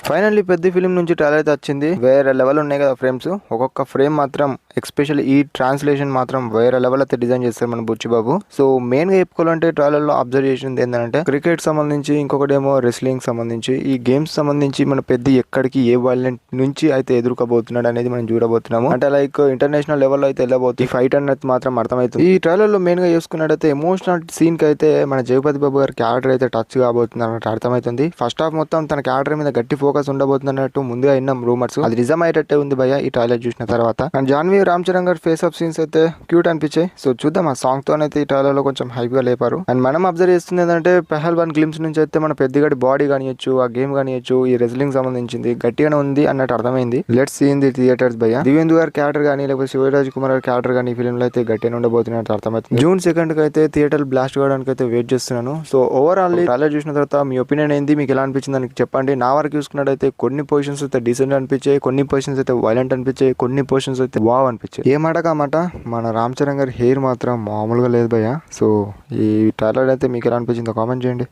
Finally పెద్ద film నుంచి trailer అయితే వచ్చింది. వేరే లెవెల్ ఉన్నాయి కదా ఫ్రేమ్స్. ఒక్కొక్క ఫ్రేమ్ మాత్రం ఎస్పెషల్లీ ఈ ట్రాన్స్లేషన్ మాత్రం వేరే లెవెల్ అయితే డిజైన్ చేస్తారు మన బుచ్చిబాబు. సో మెయిన్ గా చెప్పుకోవాలంటే ట్రైలర్ లో అబ్జర్వ్ చేసింది ఏంటంటే క్రికెట్ సంబంధించి, ఇంకొకటేమో రెస్లింగ్ సంబంధించి, ఈ గేమ్స్ సంబంధించి మన పెద్ద ఎక్కడికి ఏ వైలెంట్ నుంచి అయితే ఎదుర్కోబోతున్నాడు అనేది మనం చూడబోతున్నాము. అంటే లైక్ ఇంటర్నేషనల్ లెవెల్ అయితే వెళ్ళబోతుంది ఈ ఫైట్ అనేది మాత్రం అర్థమవుతుంది. ఈ ట్రైలర్ లో మెయిన్ గా చూసుకున్నట్టయితే ఎమోషనల్ సీన్ కి అయితే మన జగపతి బాబు గారి క్యారెక్టర్ అయితే టచ్ కాబోతుంది అన్నట్టు అర్థమవుతుంది. ఫస్ట్ హాఫ్ మొత్తం తన క్యారెక్టర్ మీద గట్టి ఫోకస్ ఉండబోతుంది అన్నట్టు ముందుగా విన్నాం రూమర్స్. అది నిజం అయ్యేటట్టే ఉంది భయ్య ఈ ట్రైలర్ చూసిన తర్వాత. అండ్ జాన్వీ రామ్ చరణ్ గారి ఫేస్ ఆఫ్ సీన్స్ అయితే క్యూట్ అనిపించాయి. సో చూద్దాం, ఆ సాంగ్ తోనైతే ఈ ట్రైలర్ లో కొంచెం హైప్ గా లేపారు. అండ్ మనం అబ్జర్వ్ చేస్తుంది ఏంటంటే పెహల్వాన్ గ్లిమ్స్ నుంచి అయితే మన పెద్దగడి బాడీ కానియొచ్చు, ఆ గేమ్ కానియొచ్చు, ఈ రెజ్లింగ్ సంబంధించింది గట్టిగానే ఉంది అన్నట్టు అర్థమైంది. Let's see in the theatres భయ్య. దివేందు గారి క్యారెక్టర్ కానీ లేకపోతే శివరాజ్ కుమార్ గారి క్యారెక్టర్ కానీ ఈ ఫిల్మ్ లో అయితే గట్టిగా ఉండబోతున్నట్టు అర్థమవుతుంది. జూన్ 2 కి అయితే థియేటర్ బ్లాస్ట్ కావడానికి అయితే వెయిట్ చేస్తున్నాను. సో ఓవరాల్ ట్రైలర్ చూసిన తర్వాత మీ ఒపీనియన్ ఏంది, మీకు ఎలా అనిపించింది అని చెప్పండి. నా వరకు చూసుకున్నట్టయితే కొన్ని పొజిషన్స్ అయితే డీసెంట్ అనిపించాయి, కొన్ని పొజిషన్స్ అయితే వైలెంట్ అనిపించాయి, కొన్ని పొజిషన్స్ అయితే వావ్ అనిపించాయి. ఏ మాట కామాట మన రామ్ చరణ్ గారి హెయిర్ మాత్రం మామూలుగా లేదు భయ్య. సో ఈ ట్రైలర్ అయితే మీకు ఎలా అనిపించిందో కామెంట్ చేయండి.